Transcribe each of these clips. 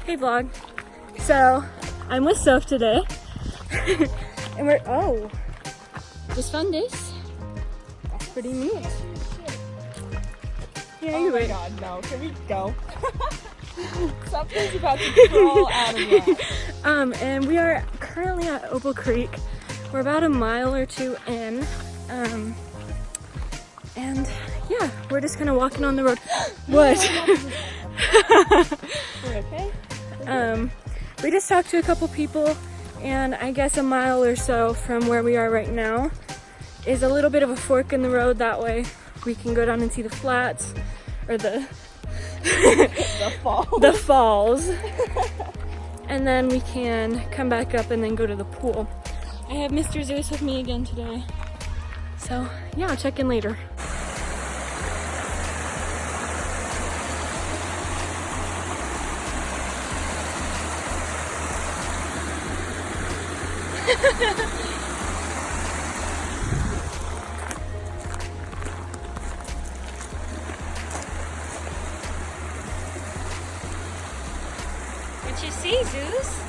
Hey vlog. So I'm with Soph today. And we're just found this. That's pretty neat. Yeah, oh my god, no. Can we go? Something's about to crawl out of that. And we are currently at Opal Creek. We're about a mile or two in. And yeah, we're just kind of walking on the road. What? We're okay? We just talked to a couple people, and I guess a mile or so from where we are right now is a little bit of a fork in the road. That way we can go down and see the flats, or the the falls. And then we can come back up and then go to the pool. I have Mr. Zeus with me again today. So yeah, I'll check in later. What you see, Zeus?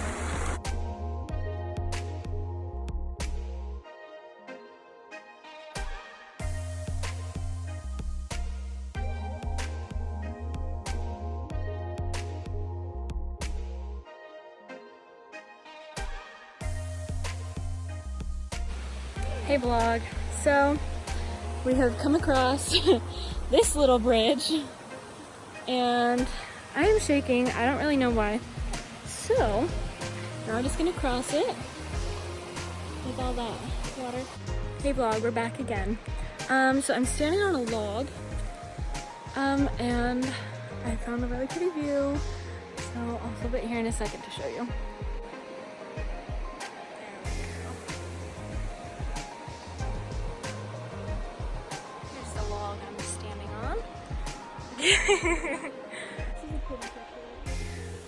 Hey vlog. So we have come across this little bridge and I am shaking. I don't really know why. So now we're just gonna cross it with all that water. Hey vlog, we're back again. So I'm standing on a log and I found a really pretty view. So I'll flip it here in a second to show you.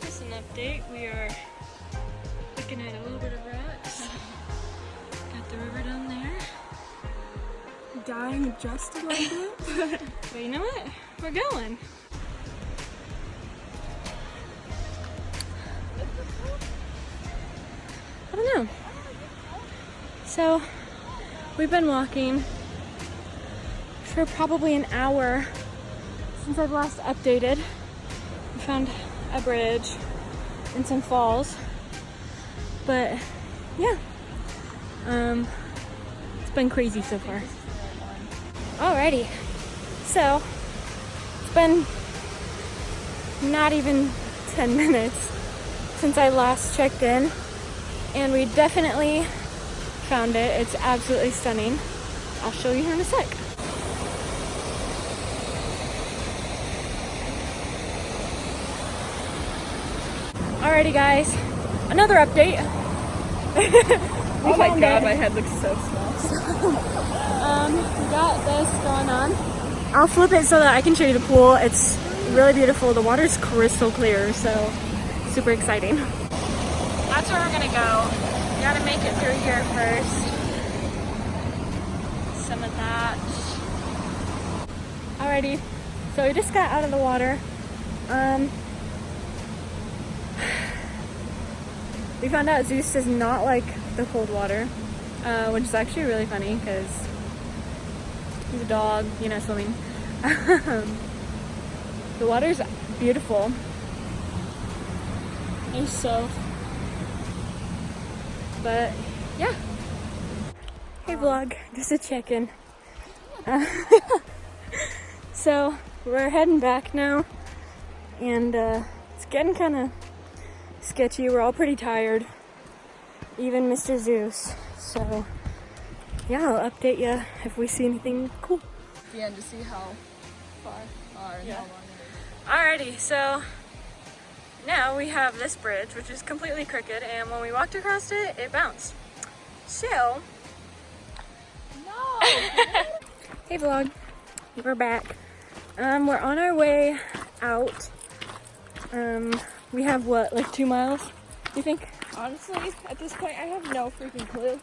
Just an update. We are looking at a little bit of rats. Got the river down there. Dying just a little bit. But you know what? We're going. I don't know. So we've been walking for probably an hour since I've last updated. We found a bridge and some falls, but yeah, it's been crazy so far. Alrighty, so it's been not even 10 minutes since I last checked in, and we definitely found it. It's absolutely stunning. I'll show you here in a sec. Alrighty guys, another update. Oh my god, my head looks so small. We got this going on. I'll flip it so that I can show you the pool. It's really beautiful. The water's crystal clear, so super exciting. That's where we're gonna go. We gotta make it through here first. Some of that. Alrighty, so we just got out of the water. We found out Zeus does not like the cold water, which is actually really funny because he's a dog, you know, swimming. The water's beautiful. There's Soph. But yeah. Hey vlog, just a check-in. So we're heading back now, and it's getting kind of sketchy. We're all pretty tired, even Mr. Zeus. So yeah, I'll update you if we see anything cool. Yeah, to see how far and how long it Alrighty, so now we have this bridge, which is completely crooked, and when we walked across it, it bounced. So no. hey vlog, we're back. We're on our way out. We have what, like 2 miles, you think? Honestly, at this point, I have no freaking clue.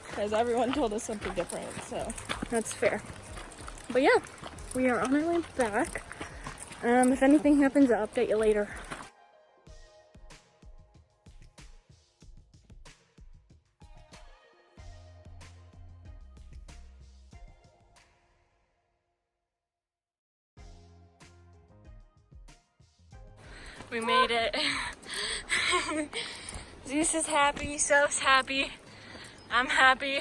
Because everyone told us something different, so. That's fair. But yeah, we are on our way back. If anything happens, I'll update you later. We made it. Zeus is happy, Soph's happy, I'm happy.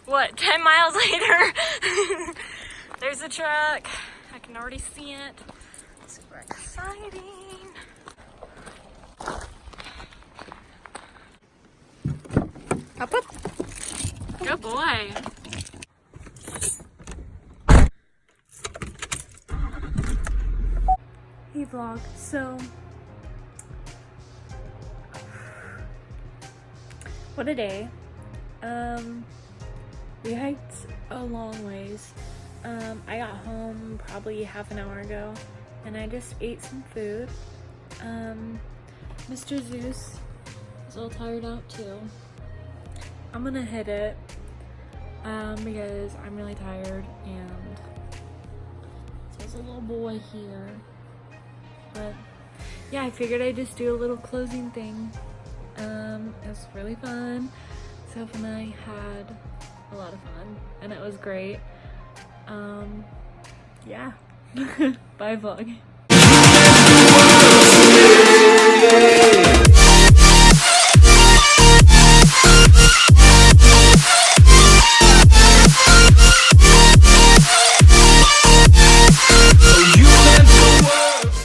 What, 10 miles later? There's a truck. I can already see it. Super exciting. Up, up. Good boy. Hey vlog, so what a day. We hiked a long ways. I got home probably half an hour ago and I just ate some food. Mr. Zeus is all tired out too. I'm gonna hit it because I'm really tired and there's a little boy here. But yeah, I figured I'd just do a little closing thing. It was really fun. Soph and I had a lot of fun and it was great. Yeah. Bye vlog.